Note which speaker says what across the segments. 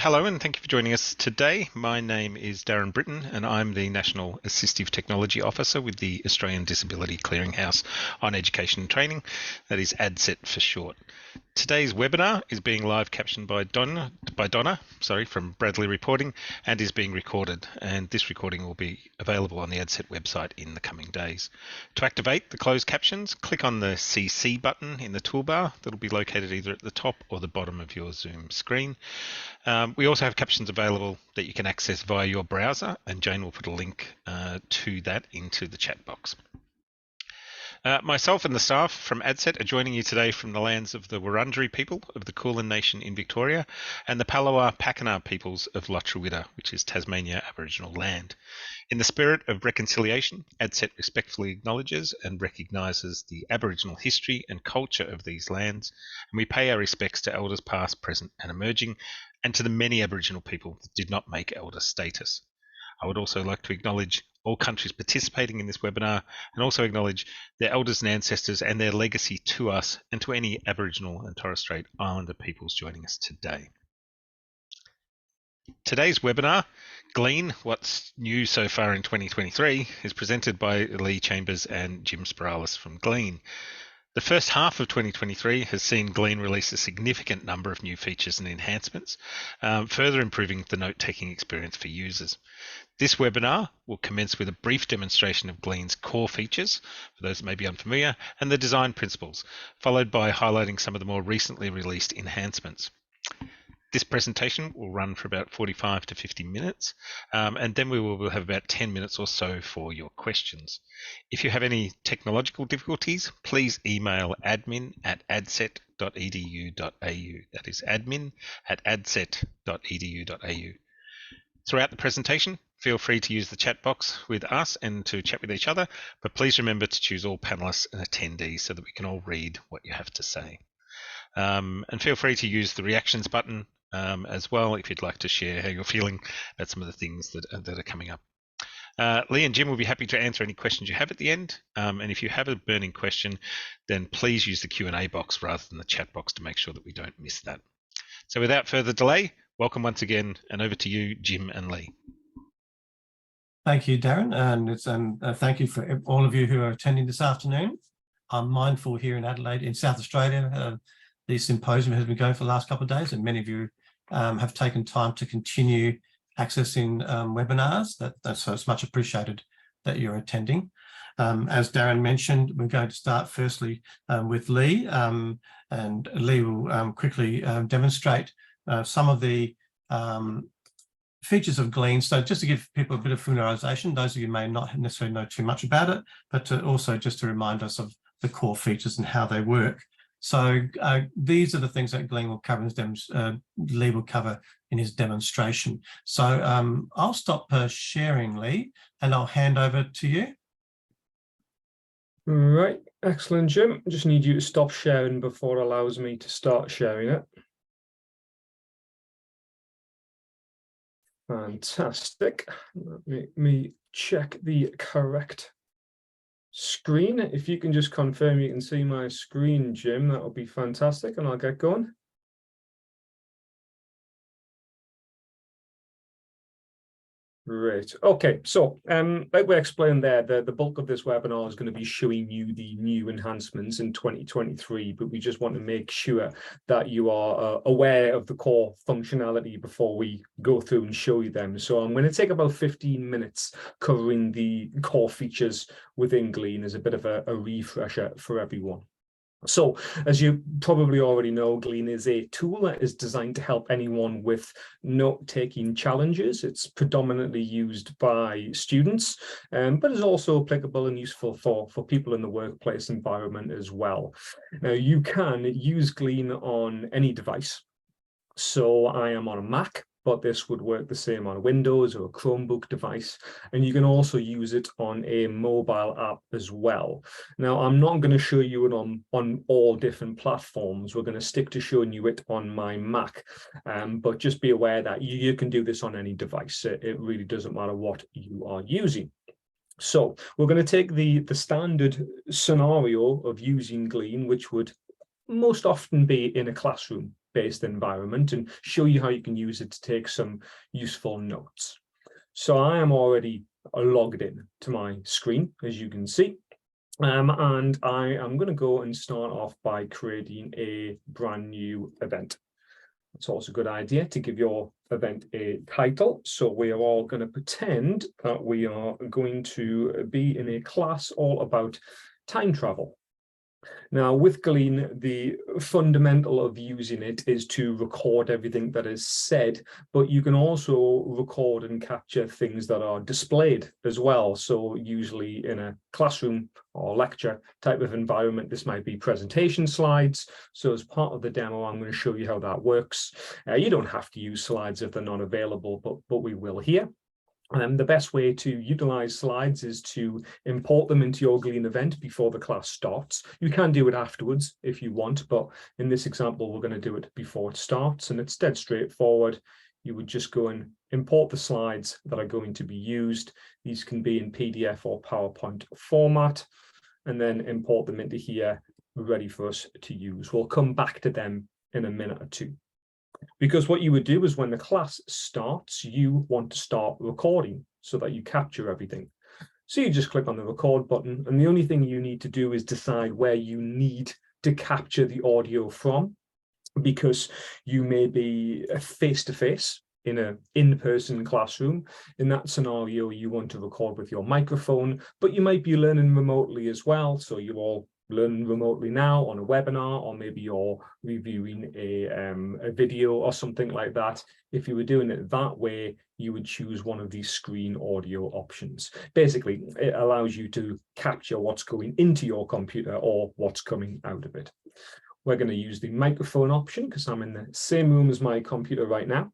Speaker 1: Hello and thank you for joining us today. My name is Darren Britton and I'm the National Assistive Technology Officer with the Australian Disability Clearinghouse on Education and Training, that is ADCET for short. Today's webinar is being live captioned by Donna from Bradley Reporting and is being recorded, and this recording will be available on the ADCET website in the coming days. To activate the closed captions, click on the CC button in the toolbar that will be located either at the top or the bottom of your Zoom screen. We also have captions available that you can access via your browser, and Jane will put a link to that into the chat box. Myself and the staff from ADCET are joining you today from the lands of the Wurundjeri people of the Kulin Nation in Victoria and the Palawa Pakeha peoples of Lutruwita, which is Tasmania Aboriginal land. In the spirit of reconciliation, ADCET respectfully acknowledges and recognises the Aboriginal history and culture of these lands, and we pay our respects to elders past, present and emerging, and to the many Aboriginal people that did not make elder status. I would also like to acknowledge all countries participating in this webinar and also acknowledge their elders and ancestors and their legacy to us and to any Aboriginal and Torres Strait Islander peoples joining us today. Today's webinar, Glean, What's New So Far in 2023, is presented by Lee Chambers and Jim Spiralis from Glean. The first half of 2023 has seen Glean release a significant number of new features and enhancements, further improving the note-taking experience for users. This webinar will commence with a brief demonstration of Glean's core features, for those that may be unfamiliar, and the design principles, followed by highlighting some of the more recently released enhancements. This presentation will run for about 45 to 50 minutes, and then we will have about 10 minutes or so for your questions. If you have any technological difficulties, please email admin@adcet.edu.au. That is admin@adcet.edu.au. Throughout the presentation, feel free to use the chat box with us and to chat with each other, but please remember to choose all panelists and attendees so that we can all read what you have to say. And feel free to use the reactions button as well if you'd like to share how you're feeling about some of the things that are coming up. Lee and Jim will be happy to answer any questions you have at the end. And if you have a burning question, then please use the Q&A box rather than the chat box to make sure that we don't miss that. So without further delay, welcome once again, and over to you, Jim and Lee.
Speaker 2: Thank you, Darren, and thank you for all of you who are attending this afternoon. I'm mindful here in Adelaide, in South Australia, the symposium has been going for the last couple of days, and many of you have taken time to continue accessing webinars. So it's much appreciated that you're attending. As Darren mentioned, we're going to start firstly with Lee, and Lee will quickly demonstrate some of the features of Glean. So just to give people a bit of familiarisation, those of you may not necessarily know too much about it, but to also just to remind us of the core features and how they work. So these are the things that Glean will cover, Lee will cover in his demonstration. So I'll stop sharing, Lee, and I'll hand over to you.
Speaker 3: Right, excellent, Jim. I just need you to stop sharing before it allows me to start sharing it. Fantastic. Let me check the correct screen. If you can just confirm you can see my screen, Jim, that would be fantastic, and I'll get going. Great. Okay, so like we explained there, the bulk of this webinar is going to be showing you the new enhancements in 2023, but we just want to make sure that you are aware of the core functionality before we go through and show you them. So I'm going to take about 15 minutes covering the core features within Glean as a bit of a refresher for everyone. So, as you probably already know, Glean is a tool that is designed to help anyone with note-taking challenges. It's predominantly used by students, but is also applicable and useful for people in the workplace environment as well. Now, you can use Glean on any device. So I am on a Mac, but this would work the same on a Windows or a Chromebook device. And you can also use it on a mobile app as well. Now, I'm not going to show you it on all different platforms. We're going to stick to showing you it on my Mac. But just be aware that you can do this on any device. It really doesn't matter what you are using. So we're going to take the standard scenario of using Glean, which would most often be in a classroom. text-based environment and show you how you can use it to take some useful notes. So I am already logged in to my screen, as you can see. And I am going to go and start off by creating a brand new event. It's also a good idea to give your event a title. So we are all going to pretend that we are going to be in a class all about time travel. Now, with Glean, the fundamental of using it is to record everything that is said, but you can also record and capture things that are displayed as well. So usually in a classroom or lecture type of environment, this might be presentation slides. So as part of the demo, I'm going to show you how that works. You don't have to use slides if they're not available, but we will here. The best way to utilize slides is to import them into your Glean event before the class starts. You can do it afterwards if you want, but in this example, we're going to do it before it starts, and it's dead straightforward. You would just go and import the slides that are going to be used. These can be in PDF or PowerPoint format, and then import them into here, ready for us to use. We'll come back to them in a minute or two. Because what you would do is when the class starts, you want to start recording so that you capture everything. So you just click on the record button, and the only thing you need to do is decide where you need to capture the audio from, because you may be face-to-face in an in-person classroom. In that scenario, you want to record with your microphone, but you might be learning remotely as well. So you all learn remotely now on a webinar, or maybe you're reviewing a video or something like that. If you were doing it that way, you would choose one of these screen audio options. Basically, it allows you to capture what's going into your computer or what's coming out of it. We're going to use the microphone option because I'm in the same room as my computer right now.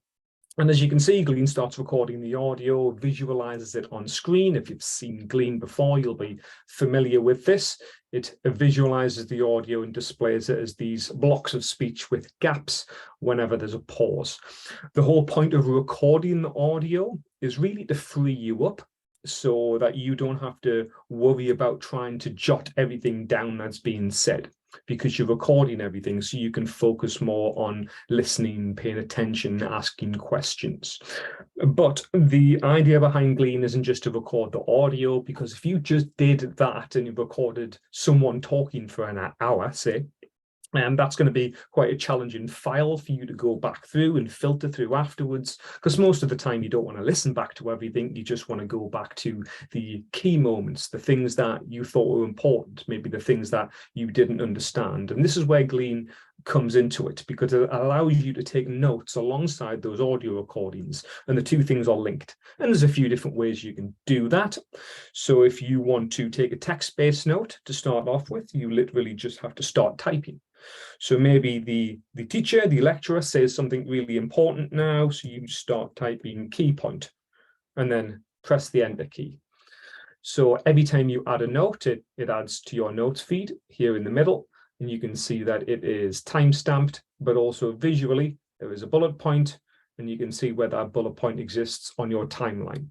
Speaker 3: And as you can see, Glean starts recording the audio, visualizes it on screen. If you've seen Glean before, you'll be familiar with this. It visualizes the audio and displays it as these blocks of speech with gaps whenever there's a pause. The whole point of recording the audio is really to free you up so that you don't have to worry about trying to jot everything down that's being said, because you're recording everything, so you can focus more on listening, paying attention, asking questions. But the idea behind Glean isn't just to record the audio, because if you just did that and you recorded someone talking for an hour, say, and that's going to be quite a challenging file for you to go back through and filter through afterwards, because most of the time you don't want to listen back to everything. You just want to go back to the key moments, the things that you thought were important, maybe the things that you didn't understand. And this is where Glean comes into it, because it allows you to take notes alongside those audio recordings, and the two things are linked. And there's a few different ways you can do that. So if you want to take a text-based note to start off with, you literally just have to start typing. So maybe the teacher, the lecturer says something really important now, so you start typing key point and then press the enter key. So every time you add a note, it adds to your notes feed here in the middle, and you can see that it is time-stamped, but also visually there is a bullet point, and you can see where that bullet point exists on your timeline.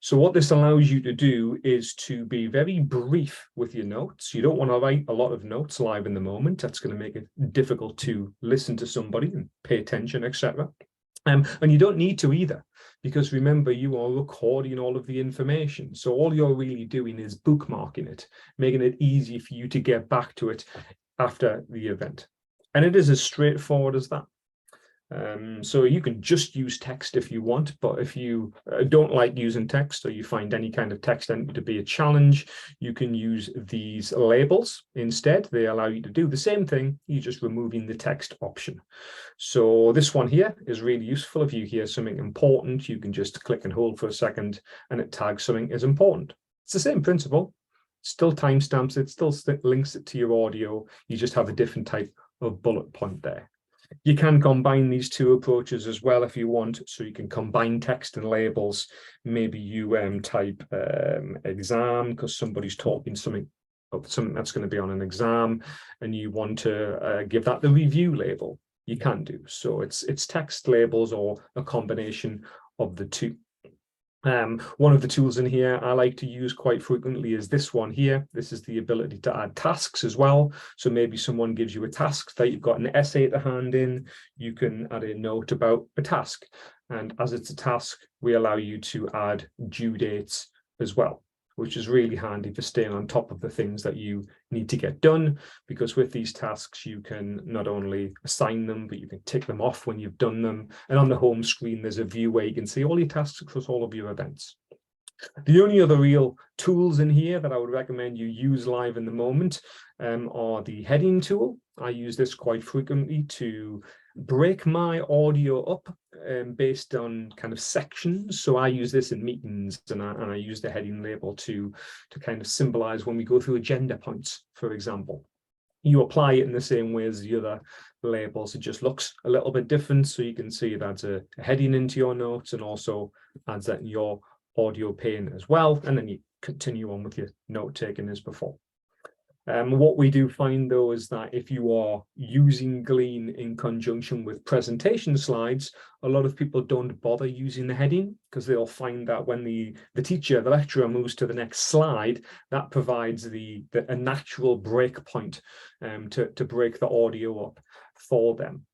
Speaker 3: So what this allows you to do is to be very brief with your notes. You don't want to write a lot of notes live in the moment. That's going to make it difficult to listen to somebody and pay attention, etc. And you don't need to either, because remember, you are recording all of the information. So all you're really doing is bookmarking it, making it easy for you to get back to it after the event. And it is as straightforward as that. So you can just use text if you want, but if you don't like using text, or you find any kind of text entry to be a challenge, you can use these labels instead. They allow you to do the same thing, you're just removing the text option. So this one here is really useful. If you hear something important, you can just click and hold for a second and it tags something as important. It's the same principle, still timestamps it, still links it to your audio, you just have a different type of bullet point there. You can combine these two approaches as well if you want, so you can combine text and labels. Maybe you type exam because somebody's talking something that's going to be on an exam, and you want to give that the review label. You can do so. It's text, labels, or a combination of the two. One of the tools in here I like to use quite frequently is this one here. This is the ability to add tasks as well. So maybe someone gives you a task that you've got an essay to hand in. You can add a note about a task. And as it's a task, we allow you to add due dates as well, which is really handy for staying on top of the things that you need to get done, because with these tasks, you can not only assign them, but you can tick them off when you've done them. And on the home screen, there's a view where you can see all your tasks across all of your events. The only other real tools in here that I would recommend you use live in the moment are the heading tool. I use this quite frequently to break my audio up based on kind of sections. So I use this in meetings, and I use the heading label to kind of symbolize when we go through agenda points, for example. You apply it in the same way as the other labels. It just looks a little bit different. So you can see it adds a heading into your notes and also adds that in your audio pane as well. And then you continue on with your note taking as before. What we do find, though, is that if you are using Glean in conjunction with presentation slides, a lot of people don't bother using the heading because they'll find that when the lecturer moves to the next slide, that provides a natural break point to break the audio up for them.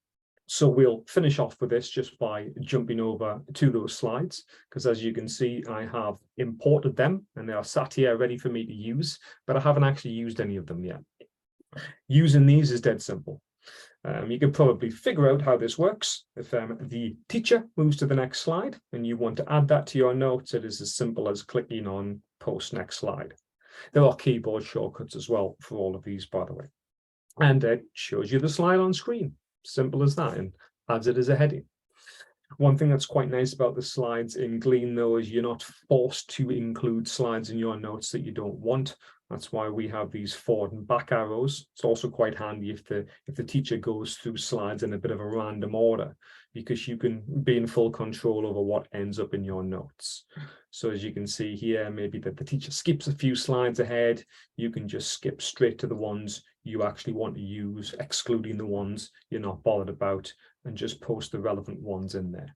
Speaker 3: So we'll finish off with this just by jumping over to those slides, because as you can see, I have imported them and they are sat here ready for me to use, but I haven't actually used any of them yet. Using these is dead simple. You can probably figure out how this works. If the teacher moves to the next slide and you want to add that to your notes, it is as simple as clicking on post next slide. There are keyboard shortcuts as well for all of these, by the way. And it shows you the slide on screen. Simple as that, and adds it as a heading. One thing that's quite nice about the slides in Glean, though, is you're not forced to include slides in your notes that you don't want. That's why we have these forward and back arrows. It's also quite handy if the teacher goes through slides in a bit of a random order, because you can be in full control over what ends up in your notes. So as you can see here, maybe that the teacher skips a few slides ahead, you can just skip straight to the ones you actually want to use, excluding the ones you're not bothered about, and just post the relevant ones in there.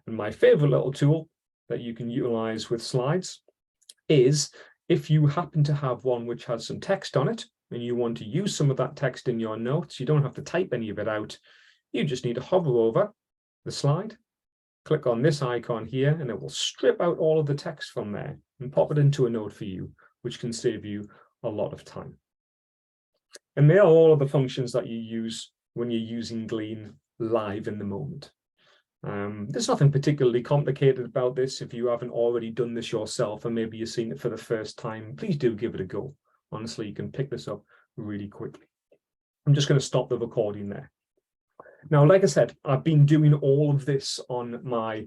Speaker 3: And my favorite little tool that you can utilize with slides is if you happen to have one which has some text on it and you want to use some of that text in your notes, you don't have to type any of it out. You just need to hover over the slide, click on this icon here, and it will strip out all of the text from there and pop it into a note for you, which can save you a lot of time. And they are all of the functions that you use when you're using Glean live in the moment. There's nothing particularly complicated about this. If you haven't already done this yourself, and maybe you've seen it for the first time, please do give it a go. Honestly, you can pick this up really quickly. I'm just going to stop the recording there. Now, like I said, I've been doing all of this on my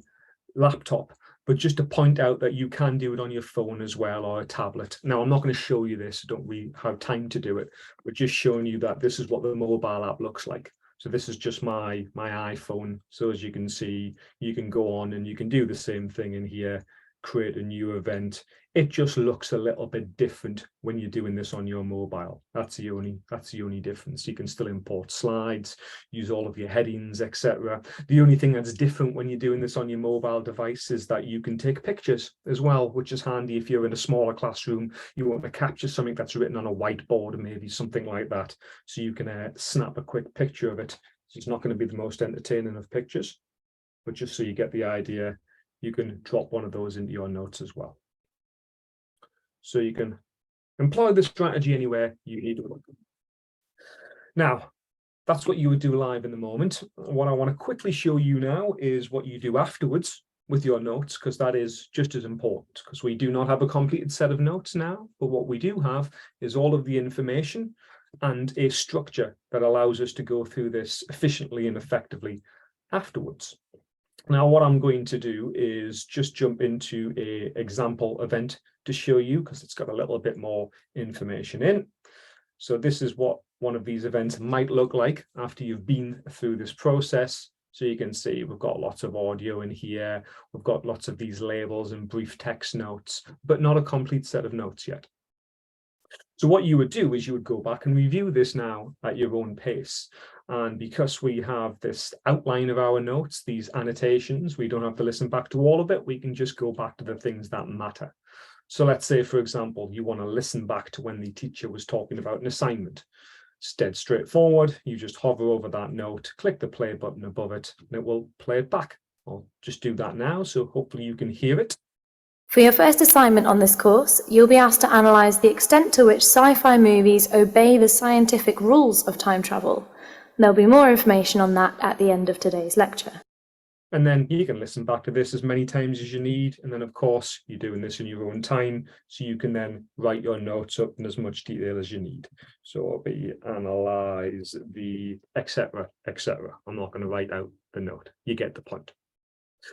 Speaker 3: laptop, but just to point out that you can do it on your phone as well, or a tablet. Now, I'm not going to show you this. I don't really have time to do it, but just showing you that this is what the mobile app looks like. So this is just my iPhone. So as you can see, you can go on and you can do the same thing in here, create a new event. It just looks a little bit different when you're doing this on your mobile. That's the only difference. You can still import slides, use all of your headings, etc. The only thing that's different when you're doing this on your mobile device is that you can take pictures as well, which is handy if you're in a smaller classroom. You want to capture something that's written on a whiteboard, maybe something like that. So you can snap a quick picture of it. It's not going to be the most entertaining of pictures, but just so you get the idea, you can drop one of those into your notes as well. So you can employ this strategy anywhere you need to look. Now, that's what you would do live in the moment. What I want to quickly show you now is what you do afterwards with your notes, because that is just as important, because we do not have a completed set of notes now, but what we do have is all of the information and a structure that allows us to go through this efficiently and effectively afterwards. Now, what I'm going to do is just jump into an example event to show you, because it's got a little bit more information in. So this is what one of these events might look like after you've been through this process. So you can see we've got lots of audio in here. We've got lots of these labels and brief text notes, but not a complete set of notes yet. So what you would do is you would go back and review this now at your own pace. And because we have this outline of our notes, these annotations, we don't have to listen back to all of it. We can just go back to the things that matter. So let's say, for example, you want to listen back to when the teacher was talking about an assignment. It's dead straightforward. You just hover over that note, click the play button above it, and it will play it back. I'll just do that now, so hopefully you can hear it.
Speaker 4: For your first assignment on this course, you'll be asked to analyse the extent to which sci-fi movies obey the scientific rules of time travel. There'll be more information on that at the end of today's lecture.
Speaker 3: And then you can listen back to this as many times as you need. And then, of course, you're doing this in your own time, so you can then write your notes up in as much detail as you need. So it'll be analyze the, etc., etc. I'm not going to write out the note. You get the point.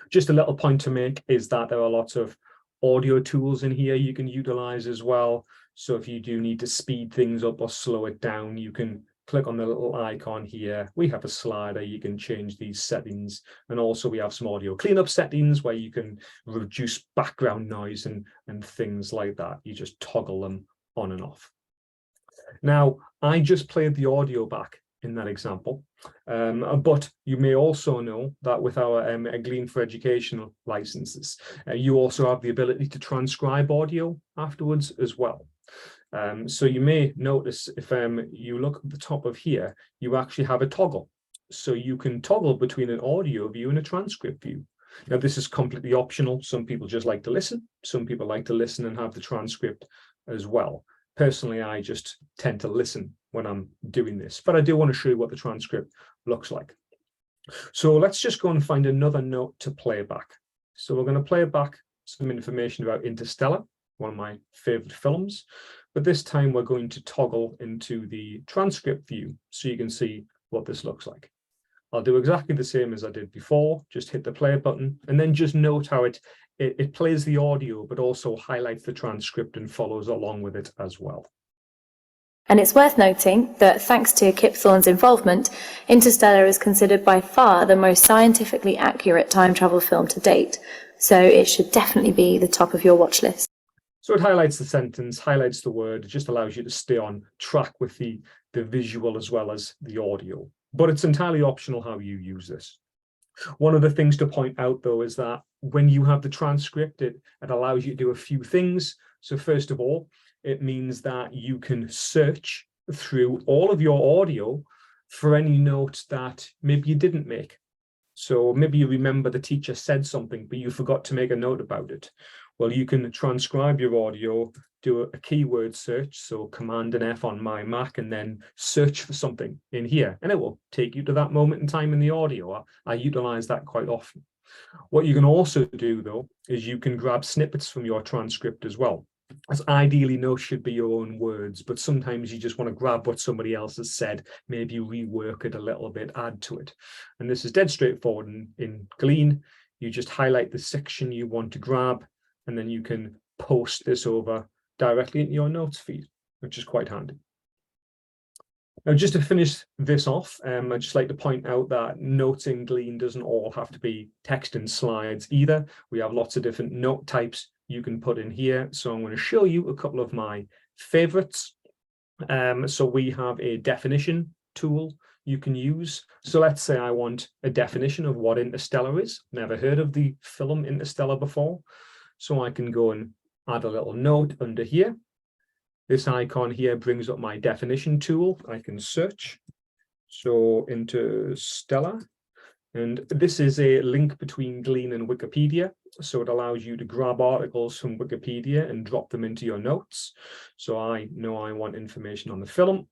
Speaker 3: Just a little point to make is that there are lots of audio tools in here you can utilize as well. So if you do need to speed things up or slow it down, you can click on the little icon here. We have a slider, you can change these settings. And also we have some audio cleanup settings where you can reduce background noise and things like that. You just toggle them on and off. Now, I just played the audio back in that example, but you may also know that with our Glean for Educational licenses, you also have the ability to transcribe audio afterwards as well. So you may notice if you look at the top of here, you actually have a toggle. So you can toggle between an audio view and a transcript view. Now, this is completely optional. Some people just like to listen. Some people like to listen and have the transcript as well. Personally, I just tend to listen when I'm doing this, but I do want to show you what the transcript looks like. So let's just go and find another note to play back. So we're going to play back some information about Interstellar, one of my favorite films. But this time we're going to toggle into the transcript view so you can see what this looks like. I'll do exactly the same as I did before, just hit the play button and then just note how it plays the audio, but also highlights the transcript and follows along with it as well.
Speaker 4: And it's worth noting that thanks to Kip Thorne's involvement, Interstellar is considered by far the most scientifically accurate time travel film to date. So it should definitely be the top of your watch list.
Speaker 3: So it highlights the sentence, highlights the word. It just allows you to stay on track with the visual as well as the audio. But it's entirely optional how you use this. One of the things to point out, though, is that when you have the transcript, it allows you to do a few things. So first of all, it means that you can search through all of your audio for any notes that maybe you didn't make. So maybe you remember the teacher said something, but you forgot to make a note about it. Well, you can transcribe your audio, do a keyword search, so Command and F on my Mac, and then search for something in here, and it will take you to that moment in time in the audio. I utilize that quite often. What you can also do, though, is you can grab snippets from your transcript as well. As ideally, notes should be your own words, but sometimes you just want to grab what somebody else has said, maybe rework it a little bit, add to it. And this is dead straightforward in Glean. You just highlight the section you want to grab, and then you can post this over directly into your notes feed, which is quite handy. Now, just to finish this off, I'd just like to point out that notes in Glean doesn't all have to be text and slides either. We have lots of different note types you can put in here. So I'm going to show you a couple of my favorites. So we have a definition tool you can use. So let's say I want a definition of what Interstellar is. Never heard of the film Interstellar before. So I can go and add a little note under here. This icon here brings up my definition tool. I can search. So Interstellar. And this is a link between Glean and Wikipedia. So it allows you to grab articles from Wikipedia and drop them into your notes. So I know I want information on the film.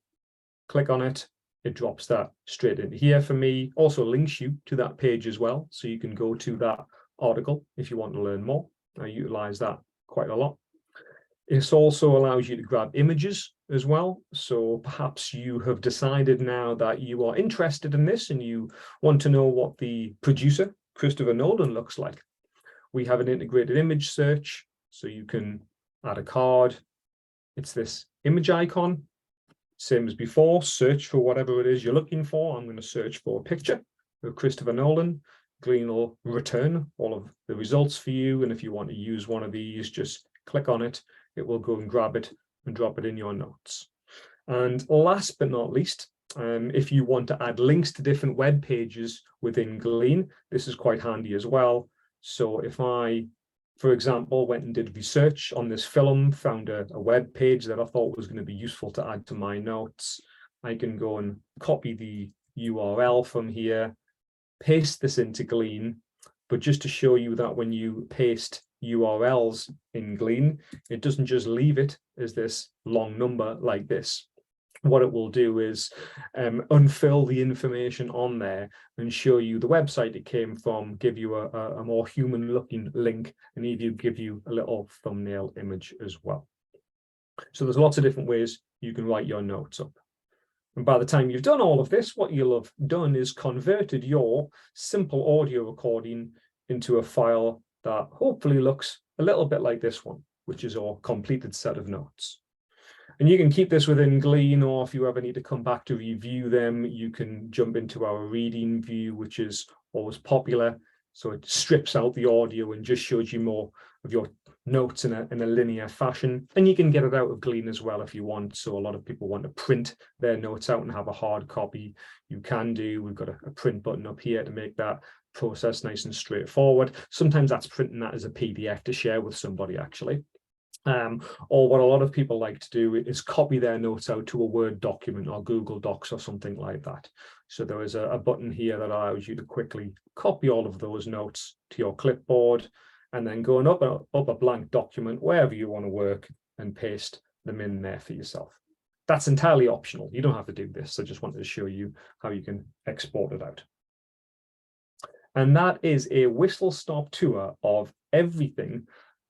Speaker 3: Click on it. It drops that straight into here for me. Also links you to that page as well. So you can go to that article if you want to learn more. I utilize that quite a lot. It also allows you to grab images as well. So perhaps you have decided now that you are interested in this and you want to know what the producer, Christopher Nolan, looks like. We have an integrated image search. So you can add a card. It's this image icon. Same as before, search for whatever it is you're looking for. I'm going to search for a picture of Christopher Nolan. Glean will return all of the results for you. And if you want to use one of these, just click on it. It will go and grab it and drop it in your notes. And last but not least, If you want to add links to different web pages within Glean, this is quite handy as well. So if I, for example, went and did research on this film, found a web page that I thought was going to be useful to add to my notes, I can go and copy the URL from here, paste this into Glean. But just to show you that when you paste URLs in Glean, it doesn't just leave it as this long number like this. What it will do is unfill the information on there and show you the website it came from, give you a more human looking link, and even give you a little thumbnail image as well. So there's lots of different ways you can write your notes up. And by the time you've done all of this, what you'll have done is converted your simple audio recording into a file that hopefully looks a little bit like this one, which is our completed set of notes. And you can keep this within Glean, or if you ever need to come back to review them, you can jump into our reading view, which is always popular. So it strips out the audio and just shows you more of your notes in a linear fashion. And you can get it out of Glean as well if you want. So a lot of people want to print their notes out and have a hard copy. You can do. We've got a print button up here to make that process nice and straightforward. Sometimes that's printing that as a PDF to share with somebody, actually. Or what a lot of people like to do is copy their notes out to a Word document or Google Docs or something like that. So there is a button here that allows you to quickly copy all of those notes to your clipboard, and then go and up a blank document wherever you want to work and paste them in there for yourself. That's entirely optional. You don't have to do this. I just wanted to show you how you can export it out. And that is a whistle-stop tour of everything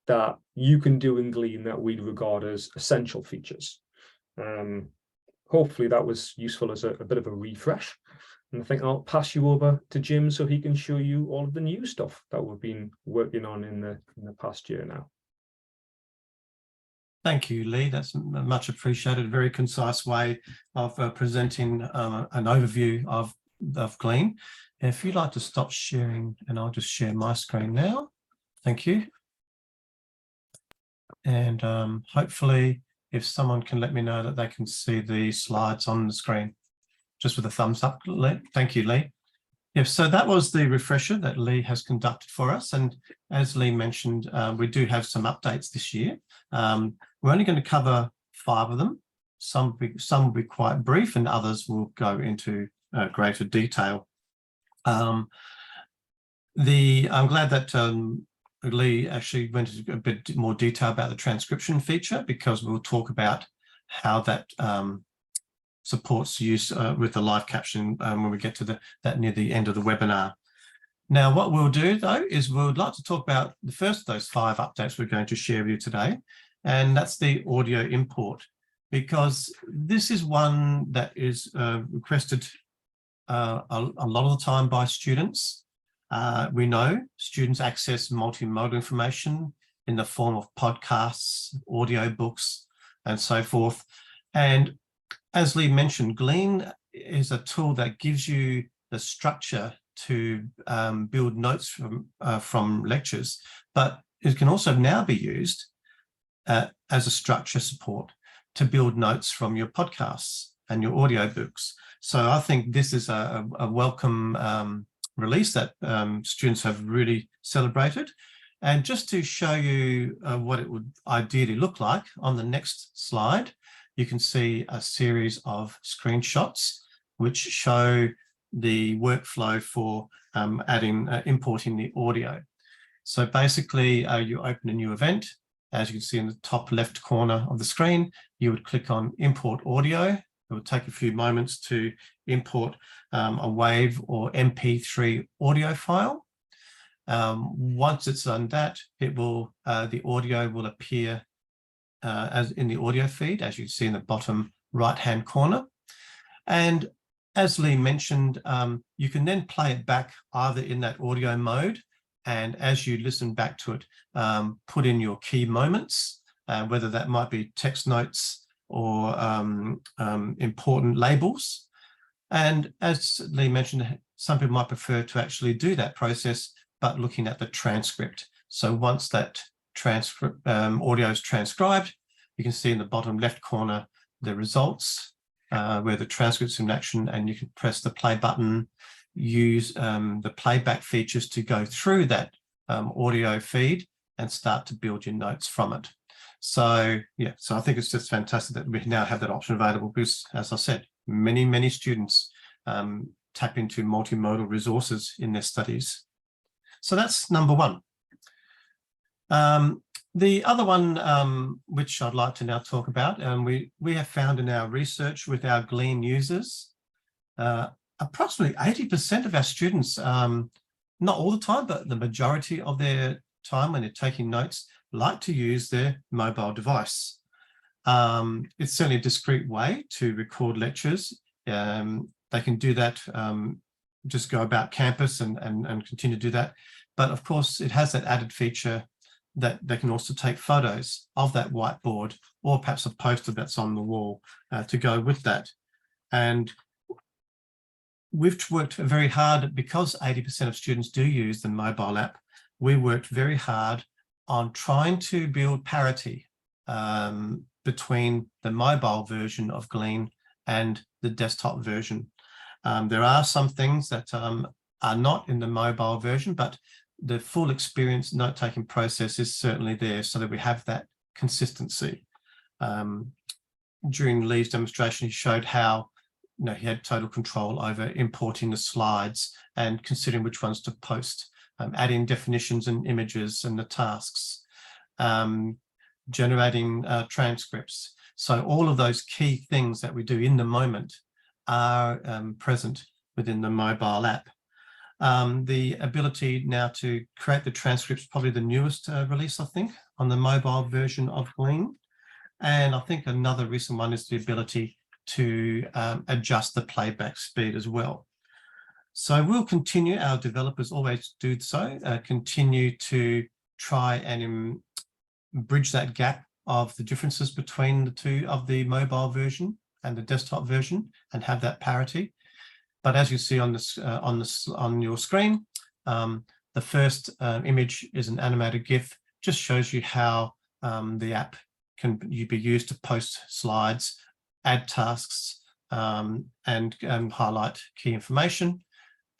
Speaker 3: that you can do in Glean that we regard as essential features. Hopefully that was useful as a bit of a refresh. And I think I'll pass you over to Jim so he can show you all of the new stuff that we've been working on in the past year now.
Speaker 2: Thank you, Lee. That's much appreciated. A very concise way of presenting an overview of Glean. If you'd like to stop sharing, and I'll just share my screen now. Thank you. And hopefully, if someone can let me know that they can see the slides on the screen, just with a thumbs up, Lee. Thank you, Lee. Yes, so that was the refresher that Lee has conducted for us. And as Lee mentioned, we do have some updates this year. We're only going to cover 5 of them. Some will be quite brief, and others will go into greater detail. I'm glad that Lee actually went into a bit more detail about the transcription feature, because we'll talk about how that supports use with the live caption when we get to that near the end of the webinar. Now, what we'll do though is we'd like to talk about the first of those 5 updates we're going to share with you today, and that's the audio import, because this is one that is requested a lot of the time by students. We know students access multimodal information in the form of podcasts, audio books, and so forth. And as Lee mentioned, Glean is a tool that gives you the structure to build notes from lectures, but it can also now be used as a structure support to build notes from your podcasts and your audio books. So I think this is a welcome release that students have really celebrated. And just to show you what it would ideally look like, on the next slide, you can see a series of screenshots which show the workflow for importing the audio. So basically, you open a new event. As you can see in the top left corner of the screen, you would click on Import Audio. It would take a few moments to import a WAV or MP3 audio file. Once it's done that, the audio will appear as in the audio feed, as you see in the bottom right-hand corner. And as Lee mentioned, you can then play it back either in that audio mode, and as you listen back to it, put in your key moments, whether that might be text notes or important labels. And as Lee mentioned, some people might prefer to actually do that process, but looking at the transcript. So once that audio is transcribed, you can see in the bottom left corner the results, where the transcript's in action, and you can press the play button, use the playback features to go through that audio feed and start to build your notes from it. So yeah, so I think it's just fantastic that we now have that option available, because as I said, many students tap into multimodal resources in their studies. So that's number one. The other one, which I'd like to now talk about, we have found in our research with our Glean users, approximately 80% of our students, not all the time, but the majority of their time when they're taking notes, like to use their mobile device. It's certainly a discreet way to record lectures. They can do that, just go about campus and continue to do that. But of course, it has that added feature that they can also take photos of that whiteboard, or perhaps a poster that's on the wall to go with that. And we've worked very hard, because 80% of students do use the mobile app. We worked very hard on trying to build parity between the mobile version of Glean and the desktop version. There are some things that are not in the mobile version, but the full experience note-taking process is certainly there, so that we have that consistency. During Lee's demonstration, he showed how he had total control over importing the slides and considering which ones to post, adding definitions and images and the tasks, generating transcripts. So all of those key things that we do in the moment are present within the mobile app. The ability now to create the transcripts, probably the newest release, I think, on the mobile version of Glean. And I think another recent one is the ability to adjust the playback speed as well. So we'll continue, our developers always do so, continue to try and bridge that gap of the differences between the two, of the mobile version and the desktop version, and have that parity. But as you see on this on your screen, the first image is an animated GIF, just shows you how the app can be used to post slides, add tasks, and highlight key information.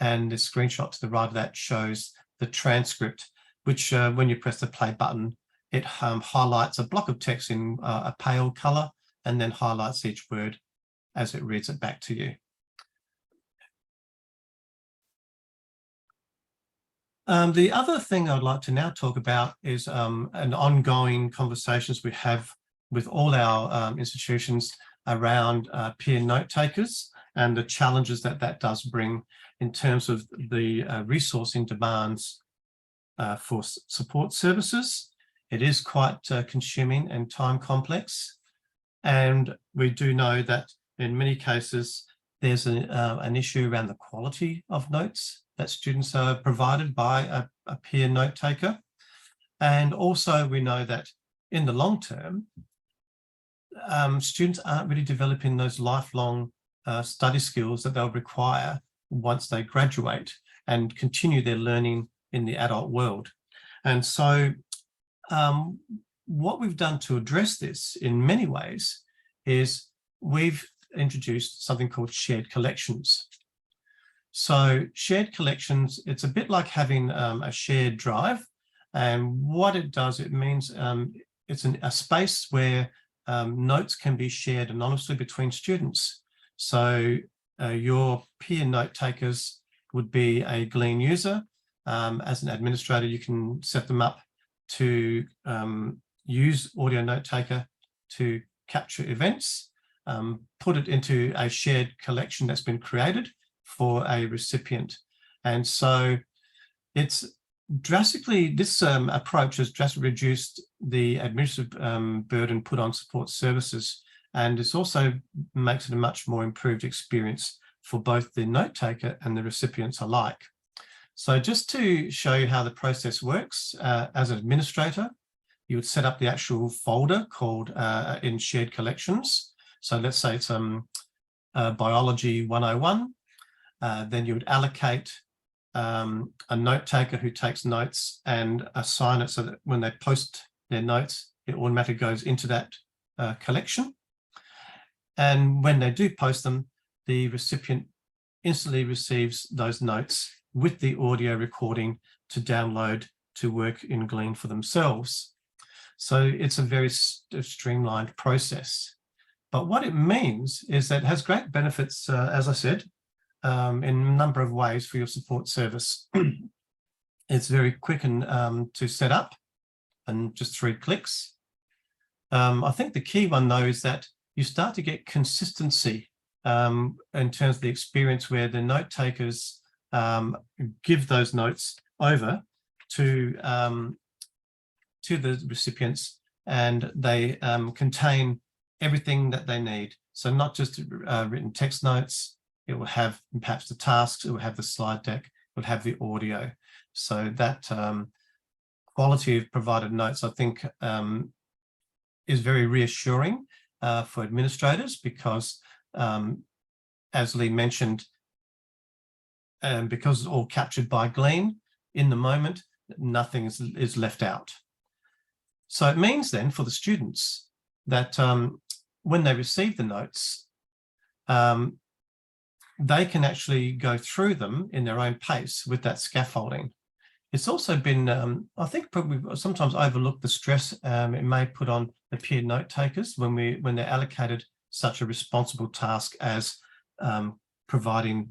Speaker 2: And the screenshot to the right of that shows the transcript, which when you press the play button, it highlights a block of text in a pale color, and then highlights each word as it reads it back to you. The other thing I'd like to now talk about is an ongoing conversations we have with all our institutions around peer note takers, and the challenges that that does bring in terms of the resourcing demands for support services. It is quite consuming and time complex. And we do know that in many cases, there's an issue around the quality of notes that students are provided by a peer note taker. And also we know that in the long term, students aren't really developing those lifelong study skills that they'll require once they graduate and continue their learning in the adult world. And so what we've done to address this in many ways is we've introduced something called shared collections. So shared collections, it's a bit like having a shared drive. And what it does, it means it's a space where notes can be shared anonymously between students. So your peer note takers would be a Glean user. As an administrator, you can set them up to use Audio Note Taker to capture events, put it into a shared collection that's been created for a recipient. And so it's drastically, this approach has drastically reduced the administrative burden put on support services. And it also makes it a much more improved experience for both the note taker and the recipients alike. So just to show you how the process works, as an administrator, you would set up the actual folder called in shared collections. So let's say it's biology 101. Then you would allocate a note taker who takes notes and assign it so that when they post their notes, it automatically goes into that collection. And when they do post them, the recipient instantly receives those notes with the audio recording to download to work in Glean for themselves. So it's a very streamlined process. But what it means is that it has great benefits, as I said, in a number of ways for your support service. It's very quick and to set up, and just 3 clicks. I think the key one, though, is that you start to get consistency in terms of the experience, where the note takers give those notes over to the recipients, and they contain everything that they need. So not just written text notes, it will have perhaps the tasks, it will have the slide deck, it will have the audio. So that quality of provided notes, I think, is very reassuring for administrators, because as Lee mentioned, because it's all captured by Glean in the moment, nothing is left out. So it means then for the students that when they receive the notes, they can actually go through them in their own pace with that scaffolding. It's also been, I think, probably sometimes overlooked the stress it may put on the peer note takers when they're allocated such a responsible task as providing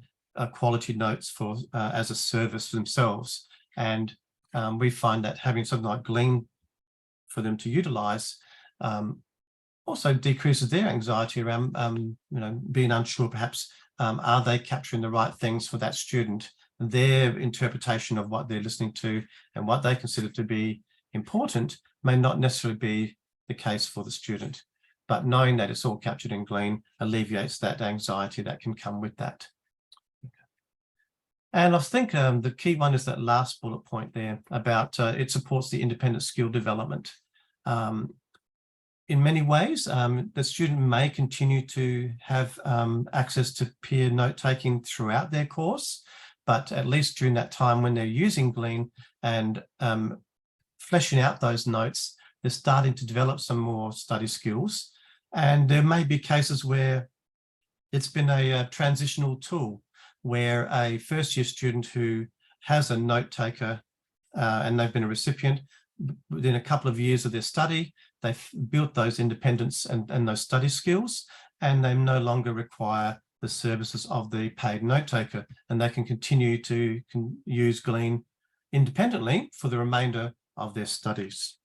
Speaker 2: quality notes for as a service themselves. And we find that having something like Glean for them to utilize also decreases their anxiety around being unsure, perhaps, are they capturing the right things for that student? Their interpretation of what they're listening to and what they consider to be important may not necessarily be the case for the student, but knowing that it's all captured in Glean alleviates that anxiety that can come with that. And I think the key one is that last bullet point there about it supports the independent skill development. In many ways, the student may continue to have access to peer note-taking throughout their course, but at least during that time when they're using Glean and fleshing out those notes, they're starting to develop some more study skills. And there may be cases where it's been a transitional tool, where a first-year student who has a note taker and they've been a recipient, within a couple of years of their study, they've built those independence and those study skills, and they no longer require the services of the paid note taker, and they can continue to use Glean independently for the remainder of their studies.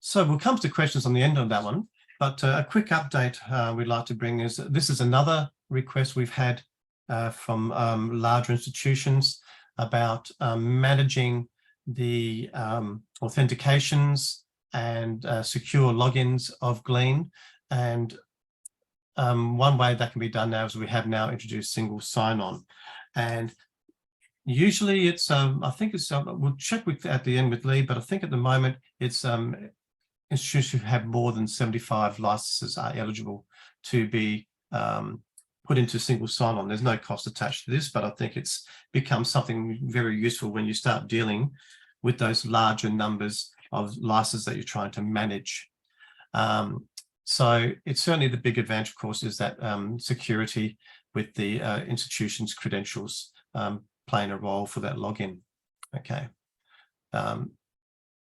Speaker 2: So we'll come to questions on the end of that one, but a quick update we'd like to bring is this is another request we've had from larger institutions about managing the authentications and secure logins of Glean. And one way that can be done now is we have now introduced single sign-on. And usually it's, I think it's, we'll check at the end with Lee, but I think at the moment it's institutions who have more than 75 licenses are eligible to be put into single sign-on. There's no cost attached to this, but I think it's become something very useful when you start dealing with those larger numbers of licenses that you're trying to manage. So it's certainly the big advantage, of course, is that security with the institution's credentials playing a role for that login. Okay.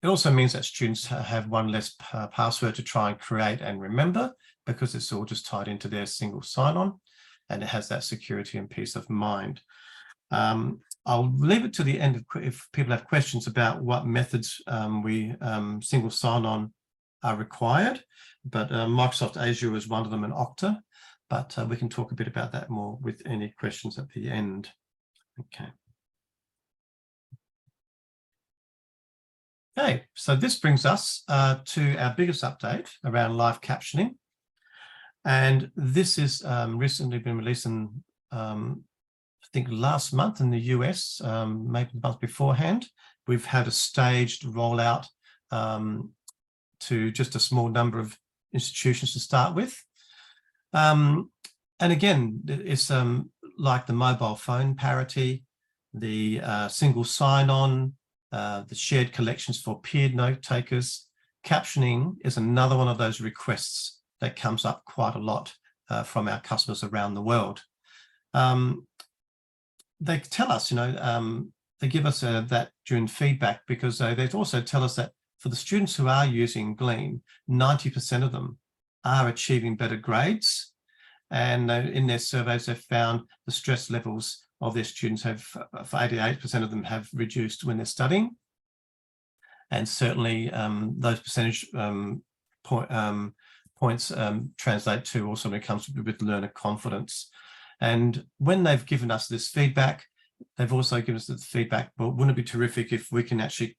Speaker 2: It also means that students have one less password to try and create and remember, because it's all just tied into their single sign-on, and it has that security and peace of mind. I'll leave it to the end if people have questions about what methods single sign-on are required, but Microsoft Azure is one of them, and Okta, but we can talk a bit about that more with any questions at the end. Okay. Okay, so this brings us to our biggest update around live captioning. And this is recently been released in, I think last month in the US, maybe the month beforehand. We've had a staged rollout to just a small number of institutions to start with. And again, it's like the mobile phone parity, the single sign-on, the shared collections for peer note takers, captioning is another one of those requests that comes up quite a lot from our customers around the world. They tell us, they give us that during feedback, because they also tell us that for the students who are using Glean, 90% of them are achieving better grades. And in their surveys, they've found the stress levels of their students have, for 88% of them, have reduced when they're studying. And certainly those percentage points translate to also when it comes to with learner confidence. And when they've given us this feedback, they've also given us the feedback, well, wouldn't it be terrific if we can actually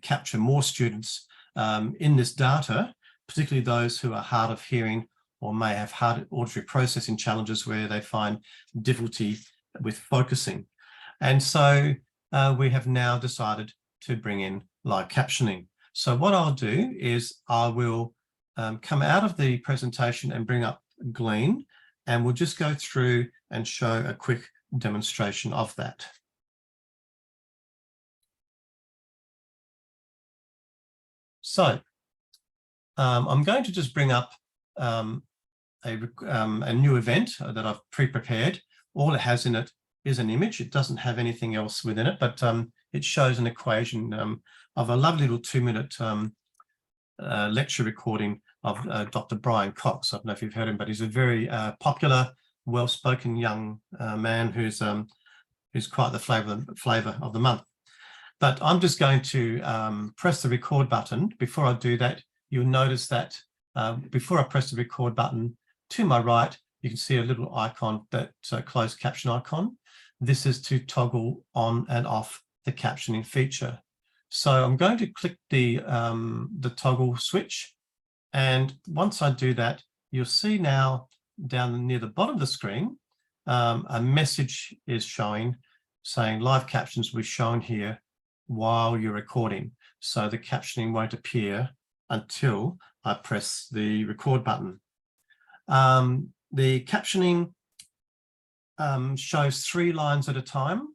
Speaker 2: capture more students in this data, particularly those who are hard of hearing or may have hard auditory processing challenges where they find difficulty with focusing. And so we have now decided to bring in live captioning. So what I'll do is I will come out of the presentation and bring up Glean, and we'll just go through and show a quick demonstration of that. So I'm going to just bring up a new event that I've pre-prepared. All it has in it is an image. It doesn't have anything else within it, but it shows an equation of a lovely little 2-minute lecture recording of Dr. Brian Cox. I don't know if you've heard him, but he's a very popular, well-spoken young man who's quite the flavour of the month. But I'm just going to press the record button. Before I do that, you'll notice that before I press the record button, to my right, you can see a little icon, that closed caption icon. This is to toggle on and off the captioning feature. So I'm going to click the toggle switch. And once I do that, you'll see now down near the bottom of the screen, a message is showing saying live captions will be shown here while you're recording. So the captioning won't appear until I press the record button. The captioning shows 3 lines at a time.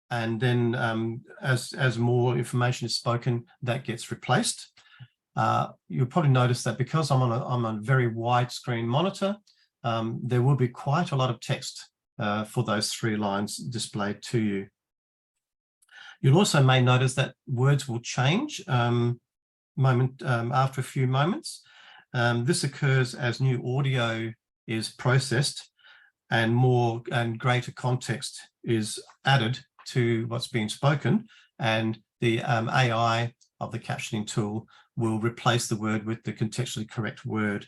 Speaker 2: And then as more information is spoken, that gets replaced. You'll probably notice that because I'm on a very wide screen monitor, there will be quite a lot of text for those 3 lines displayed to you. You'll also may notice that words will change after a few moments. This occurs as new audio is processed and more and greater context is added to what's being spoken, and the AI of the captioning tool will replace the word with the contextually correct word.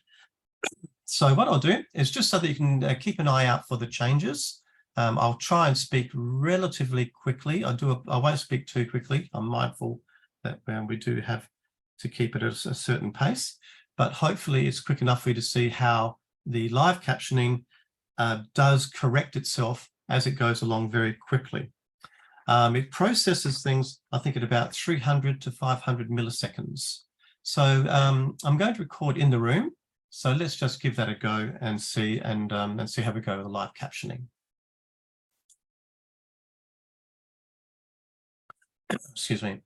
Speaker 2: So what I'll do is, just so that you can keep an eye out for the changes, I'll try and speak relatively quickly. I won't speak too quickly. I'm mindful that we do have to keep it at a certain pace, but hopefully it's quick enough for you to see how the live captioning does correct itself as it goes along very quickly. It processes things, I think, at about 300 to 500 milliseconds. So I'm going to record in the room. So let's just give that a go and see how we go with the live captioning. Excuse me.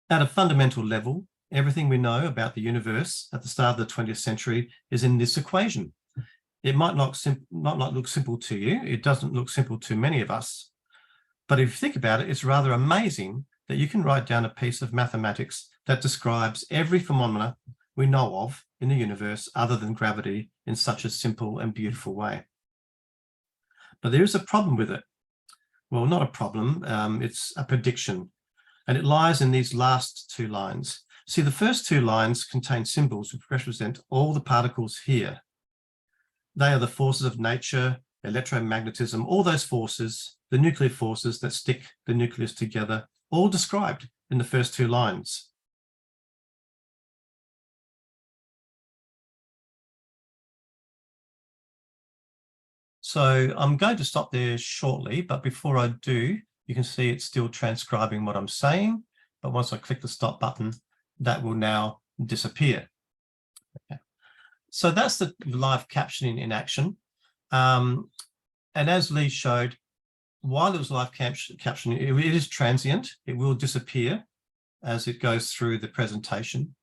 Speaker 2: At a fundamental level, everything we know about the universe at the start of the 20th century is in this equation. It might not look simple to you. It doesn't look simple to many of us. But if you think about it, it's rather amazing that you can write down a piece of mathematics that describes every phenomena we know of in the universe other than gravity in such a simple and beautiful way. But there is a problem with it. Well, not a problem, it's a prediction. And it lies in these last 2 lines. See, the first 2 lines contain symbols which represent all the particles here. They are the forces of nature, electromagnetism, all those forces, the nuclear forces that stick the nucleus together, all described in the first 2 lines. So I'm going to stop there shortly, but before I do, you can see it's still transcribing what I'm saying. But once I click the stop button, that will now disappear. Okay. So that's the live captioning in action. And as Lee showed, while it was live captioning, it is transient. It will disappear. as it goes through the presentation.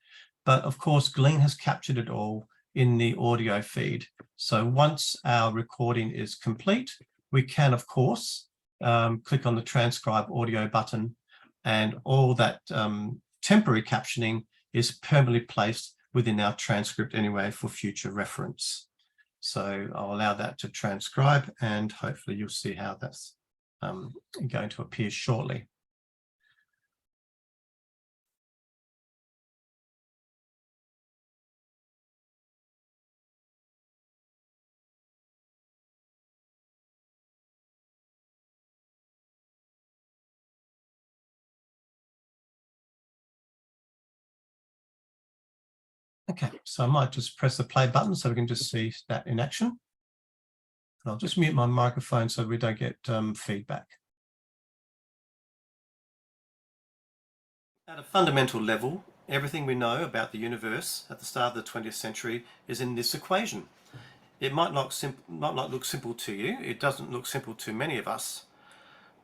Speaker 2: But of course, Glean has captured it all in the audio feed. So once our recording is complete, we can, of course, click on the transcribe audio button, and all that temporary captioning is permanently placed within our transcript anyway for future reference. So I'll allow that to transcribe, and hopefully you'll see how that's going to appear shortly. Okay, so I might just press the play button so we can just see that in action. And I'll just mute my microphone so we don't get feedback. At a fundamental level, everything we know about the universe at the start of the 20th century is in this equation. It might not look simple to you. It doesn't look simple to many of us.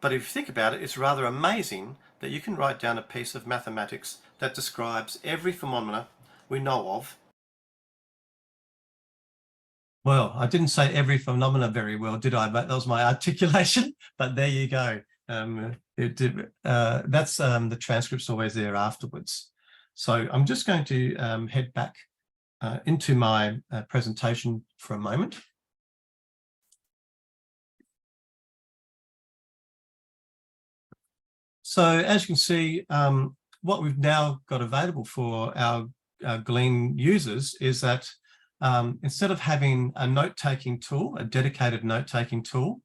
Speaker 2: But if you think about it, it's rather amazing that you can write down a piece of mathematics that describes every phenomena we know of. Well, I didn't say every phenomena very well, did I? But that was my articulation. But there you go. That's the transcript's always there afterwards. So I'm just going to head back into my presentation for a moment. So as you can see, what we've now got available for our Glean users is that instead of having a note-taking tool, a dedicated note-taking tool,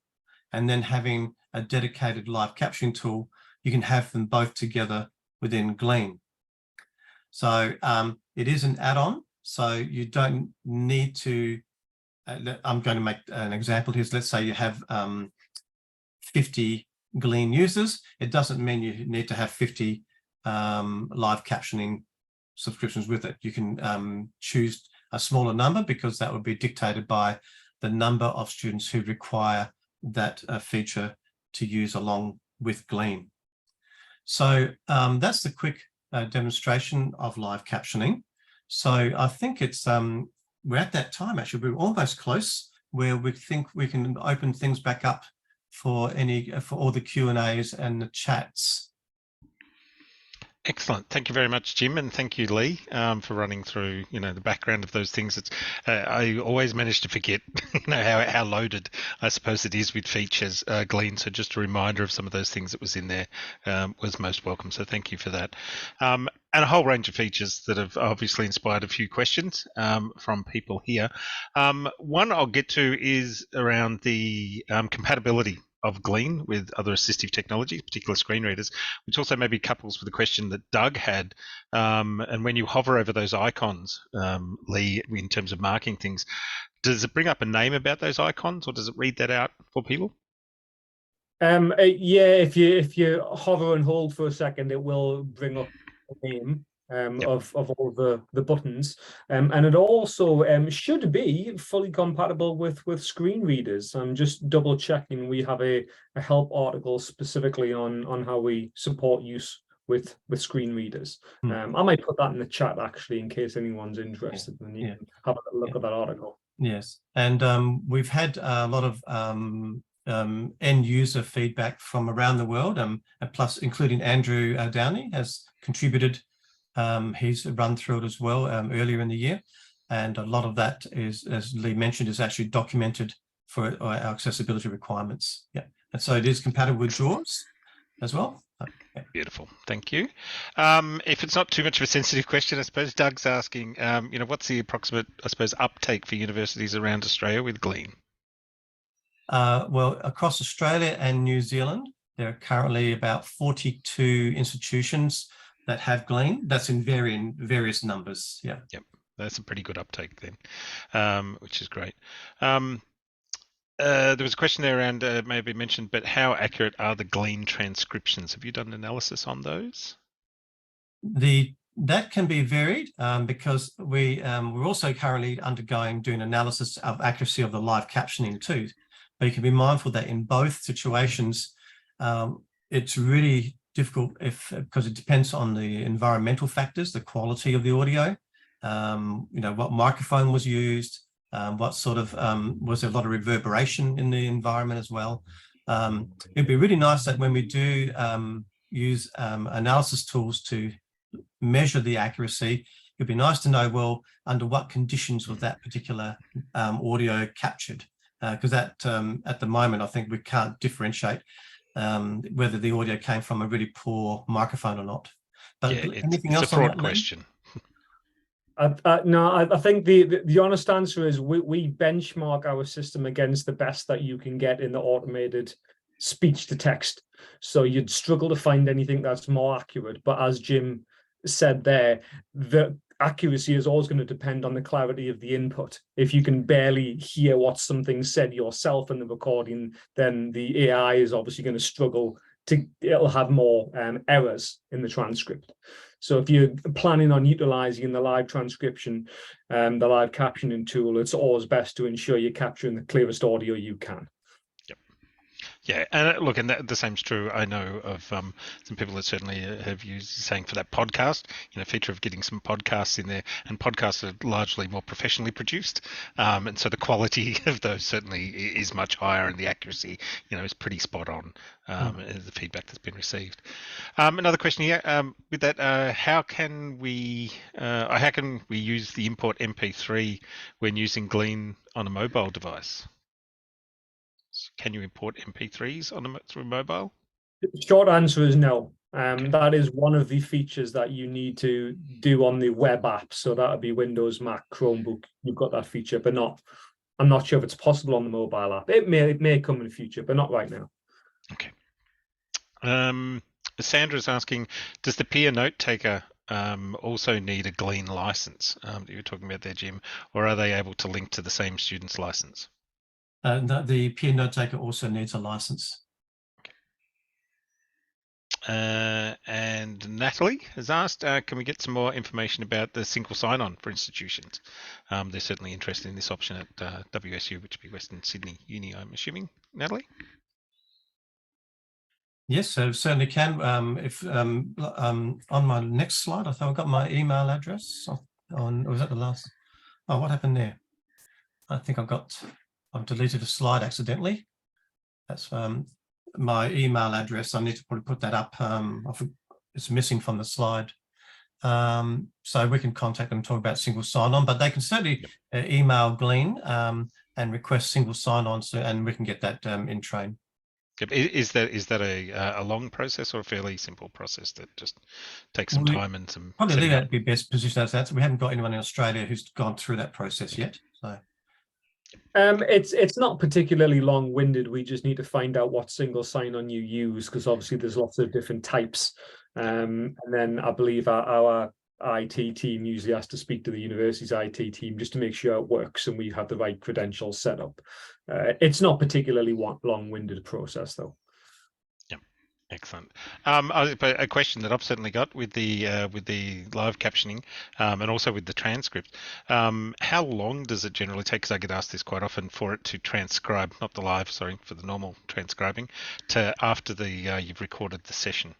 Speaker 2: and then having a dedicated live captioning tool, you can have them both together within Glean. So it is an add-on, so you don't need to, I'm going to make an example here. Let's say you have 50 Glean users. It doesn't mean you need to have 50 live captioning subscriptions with it. You can choose a smaller number because that would be dictated by the number of students who require that feature to use along with Glean. So that's the quick demonstration of live captioning. So I think it's we're at that time, actually. We're almost close where we think we can open things back up for all the Q&As and the chats.
Speaker 1: Excellent. Thank you very much, Jim, and thank you, Lee, for running through, the background of those things. It's I always manage to forget, how loaded I suppose it is with features, Glean. So just a reminder of some of those things that was in there was most welcome. So thank you for that. And a whole range of features that have obviously inspired a few questions from people here. One I'll get to is around the compatibility of Glean with other assistive technologies, particular screen readers, which also maybe couples with the question that Doug had. And when you hover over those icons, Lee, in terms of marking things, does it bring up a name about those icons, or does it read that out for people?
Speaker 3: Yeah, if you hover and hold for a second, it will bring up a name of all the buttons, and it also should be fully compatible with screen readers. I'm just double checking. We have a help article specifically on how we support use with screen readers. I might put that in the chat actually, in case anyone's interested, and you can have a look at that article.
Speaker 2: Yes, and we've had a lot of end user feedback from around the world, and plus including Andrew Downey has contributed. He's run through it as well earlier in the year, and a lot of that is, as Lee mentioned, is actually documented for our accessibility requirements. Yeah, and so it is compatible with JAWS as well. Okay.
Speaker 1: Beautiful, thank you. If it's not too much of a sensitive question, I suppose Doug's asking, what's the approximate, uptake for universities around Australia with Glean?
Speaker 2: Well, across Australia and New Zealand, there are currently about 42 institutions that have Glean. That's in various numbers. Yeah.
Speaker 1: Yep, that's a pretty good uptake then, which is great. There was a question there around, maybe mentioned, but how accurate are the Glean transcriptions? Have you done an analysis on those?
Speaker 2: That can be varied because we're also currently doing analysis of accuracy of the live captioning too. But you can be mindful that in both situations, it's really difficult because it depends on the environmental factors, the quality of the audio, what microphone was used, what sort of, was there a lot of reverberation in the environment as well. It'd be really nice that when we do use analysis tools to measure the accuracy, it'd be nice to know, well, under what conditions was that particular audio captured? Because that at the moment, I think we can't differentiate whether the audio came from a really poor microphone or not. But
Speaker 1: yeah,
Speaker 2: anything else
Speaker 1: a fraud
Speaker 2: on that,
Speaker 1: question.
Speaker 3: No, I think the honest answer is we benchmark our system against the best that you can get in the automated speech to text. So you'd struggle to find anything that's more accurate. But as Jim said there, the accuracy is always going to depend on the clarity of the input. If you can barely hear what something said yourself in the recording, then the AI is obviously going to struggle it'll have more errors in the transcript. So if you're planning on utilizing the live transcription, the live captioning tool, it's always best to ensure you're capturing the clearest audio you can.
Speaker 1: Yeah, and look, and the same's true. I know of some people that certainly have used saying for that podcast, feature of getting some podcasts in there, and podcasts are largely more professionally produced, and so the quality of those certainly is much higher, and the accuracy, is pretty spot on. The feedback that's been received. Another question here. With that, how can we use the import MP3 when using Glean on a mobile device? Can you import MP3s through mobile?
Speaker 3: Short answer is no. That is one of the features that you need to do on the web app. So that would be Windows, Mac, Chromebook. You've got that feature, but I'm not sure if it's possible on the mobile app. It may come in the future, but not right now.
Speaker 1: Okay. Sandra is asking, does the peer note taker also need a Glean license that you were talking about there, Jim, or are they able to link to the same student's license?
Speaker 2: The peer note taker also needs a license.
Speaker 1: And Natalie has asked, can we get some more information about the single sign-on for institutions? They're certainly interested in this option at WSU, which would be Western Sydney Uni, I'm assuming. Natalie?
Speaker 2: Yes, so certainly can. If on my next slide, I thought I got my email address on, or was that the last? Oh, what happened there? I think I've deleted a slide accidentally. That's my email address. I need to probably put that up. It's missing from the slide. So we can contact them and talk about single sign-on, but they can certainly email Glean and request single sign-on, and we can get that in train.
Speaker 1: Is that a long process or a fairly simple process that just takes some time and some?
Speaker 2: Probably leave that to be best position as that. So we haven't got anyone in Australia who's gone through that process yet. So.
Speaker 3: It's not particularly long-winded. We just need to find out what single sign-on you use, because obviously there's lots of different types. And then I believe our IT team usually has to speak to the university's IT team just to make sure it works and we have the right credentials set up. It's not particularly long-winded process, though.
Speaker 1: Yeah, excellent. A question that I've certainly got with the live captioning and also with the transcript. How long does it generally take? Because I get asked this quite often, for it to transcribe, not the live, sorry, for the normal transcribing, to after you've recorded the session.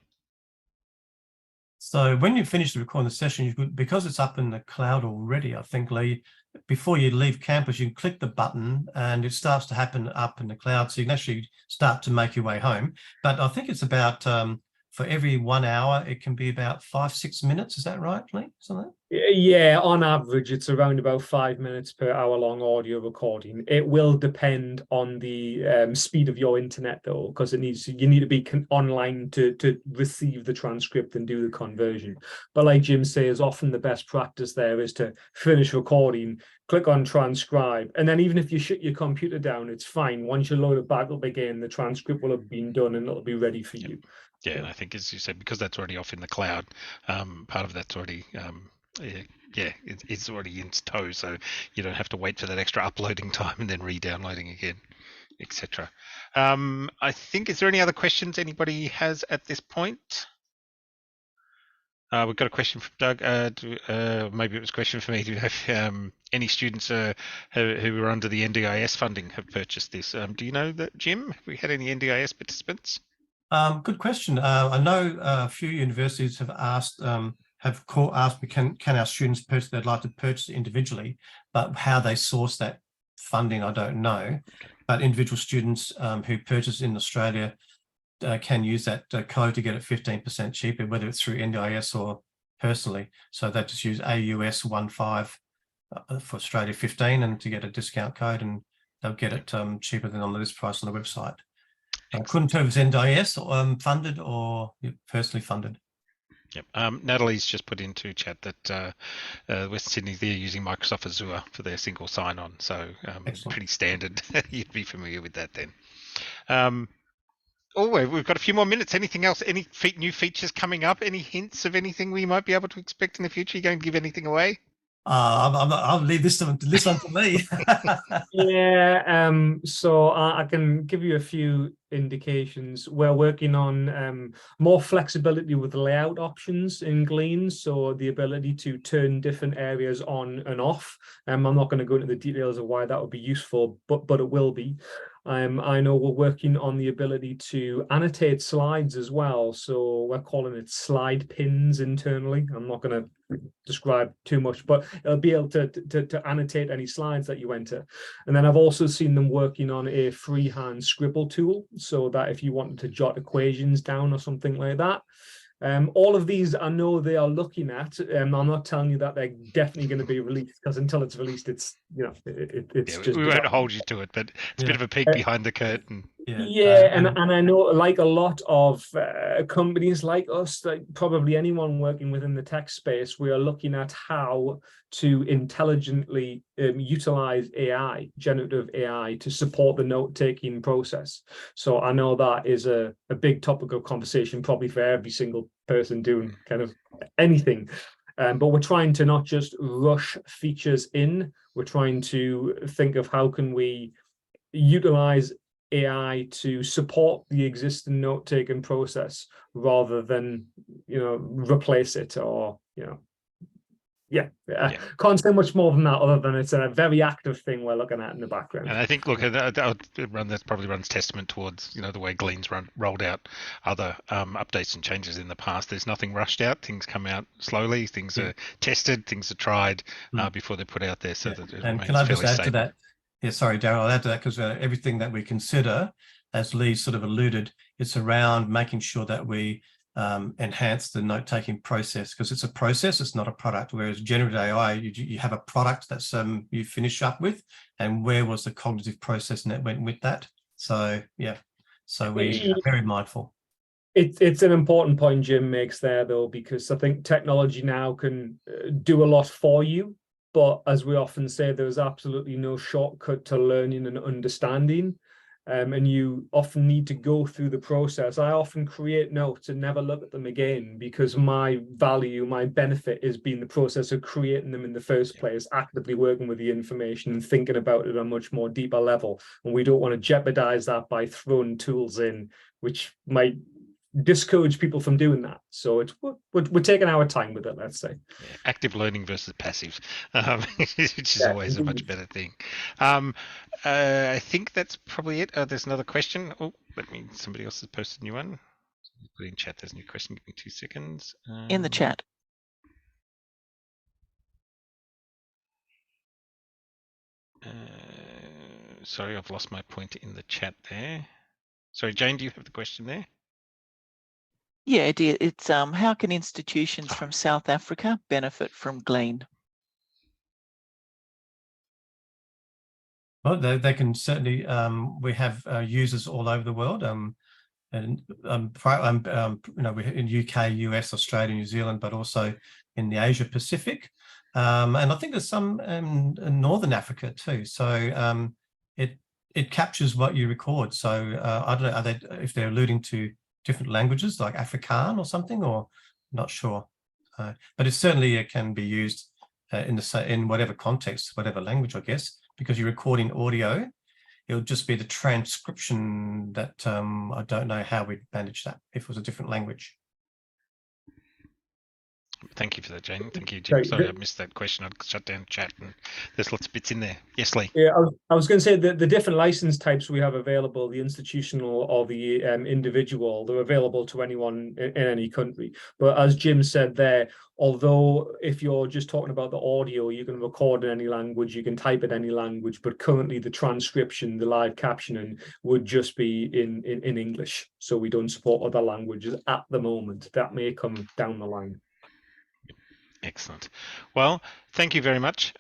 Speaker 2: So when you finish the recording the session, because it's up in the cloud already, I think, Lee, before you leave campus, you can click the button and it starts to happen up in the cloud. So you can actually start to make your way home. But I think it's about, for every 1 hour, it can be about 5-6 minutes. Is that right, Lee? Something?
Speaker 3: Yeah, on average, it's around about 5 minutes per hour-long audio recording. It will depend on the speed of your internet, though, because you need to be online to receive the transcript and do the conversion. But like Jim says, often the best practice there is to finish recording, click on transcribe, and then even if you shut your computer down, it's fine. Once you load it back up again, the transcript will have been done and it'll be ready for you.
Speaker 1: Yeah, and I think, as you said, because that's already off in the cloud, part of that's already it's already in tow, so you don't have to wait for that extra uploading time and then re-downloading again, etc. I think, is there any other questions anybody has at this point? We've got a question from Doug. Maybe it was a question for me. Do you have any students who are under the NDIS funding have purchased this? Do you know that, Jim? Have we had any NDIS participants?
Speaker 2: Good question. I know a few universities have asked, asked me, can our students purchase? They'd like to purchase individually, but how they source that funding, I don't know. But individual students who purchase in Australia can use that code to get it 15% cheaper, whether it's through NDIS or personally. So they just use AUS 15 for Australia 15 and to get a discount code, and they'll get it cheaper than on the list price on the website. I couldn't tell if it's NDIS funded or personally funded.
Speaker 1: Yep. Natalie's just put into chat that West Sydney, they're using Microsoft Azure for their single sign-on, so pretty standard. You'd be familiar with that then. We've got a few more minutes. Anything else? Any new features coming up? Any hints of anything we might be able to expect in the future? You going to give anything away?
Speaker 2: I'll leave this one to me.
Speaker 3: Yeah, so I can give you a few indications. We're working on more flexibility with the layout options in Gleans, so the ability to turn different areas on and off. I'm not going to go into the details of why that would be useful, but it will be. I know we're working on the ability to annotate slides as well, so we're calling it slide pins internally. I'm not going to describe too much, but it'll be able to annotate any slides that you enter. And then I've also seen them working on a freehand scribble tool, so that if you wanted to jot equations down or something like that. All of these I know they are looking at. I'm not telling you that they're definitely going to be released, because until it's released, it's it's just.
Speaker 1: We won't hold you to it, but it's a bit of a peek behind the curtain.
Speaker 3: And I know, like a lot of companies like us, like probably anyone working within the tech space, we are looking at how to intelligently utilize AI, generative AI, to support the note-taking process. So I know that is a big topic of conversation, probably for every single person doing kind of anything. But we're trying to not just rush features in. We're trying to think of how can we utilize AI to support the existing note-taking process rather than, replace it or, Can't say much more than that, other than it's a very active thing we're looking at in the background.
Speaker 1: And I think, look, that probably runs testament towards, the way Glean's rolled out other updates and changes in the past. There's nothing rushed out. Things come out slowly. Things are tested. Things are tried before they're put out there. So that it remains fairly stable. And can I just add to that?
Speaker 2: Yeah, sorry, Darren, I'll add to that, because everything that we consider, as Lee sort of alluded, it's around making sure that we enhance the note-taking process, because it's a process, it's not a product. Whereas generative AI, you have a product that's you finish up with, and where was the cognitive process that went with that? So yeah, so we are very mindful.
Speaker 3: It's an important point Jim makes there, though, because I think technology now can do a lot for you. But as we often say, there's absolutely no shortcut to learning and understanding. And you often need to go through the process. I often create notes and never look at them again, because my value, my benefit is being the process of creating them in the first place, actively working with the information and thinking about it at a much more deeper level. And we don't want to jeopardize that by throwing tools in, which might discourage people from doing that. So we're taking our time with it, let's say.
Speaker 1: Active learning versus passive, which is always a much better thing. I think that's probably it. There's another question. Somebody else has posted a new one. Put in chat, there's a new question. Give me 2 seconds.
Speaker 5: In the chat.
Speaker 1: Sorry, I've lost my pointer in the chat there. Sorry, Jane, do you have the question there?
Speaker 5: Yeah, it's how can institutions from South Africa benefit from Glean?
Speaker 2: Well, they can certainly. We have users all over the world, we're in UK, US, Australia, New Zealand, but also in the Asia Pacific, and I think there's some in Northern Africa too. So it captures what you record. So I don't know if they're alluding to different languages like Afrikaans or something, or not sure, but it certainly can be used in whatever context, whatever language, I guess, because you're recording audio. It'll just be the transcription that I don't know how we'd manage that if it was a different language.
Speaker 1: Thank you for that, Jane. Thank you, Jim.
Speaker 3: Right.
Speaker 1: Sorry, I missed that question. I'd shut down chat, and there's lots of bits in there. Yes, Lee.
Speaker 3: Yeah, I was going to say that the different license types we have available, the institutional or the individual, they're available to anyone in any country. But as Jim said there, although if you're just talking about the audio, you can record in any language, you can type in any language, but currently the transcription, the live captioning would just be in English. So we don't support other languages at the moment. That may come down the line.
Speaker 1: Excellent. Well, thank you very much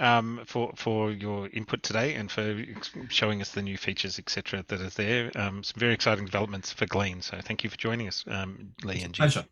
Speaker 1: for your input today and for showing us the new features, etc., that are there. Some very exciting developments for Glean. So thank you for joining us, Lee and Jim.
Speaker 2: Pleasure.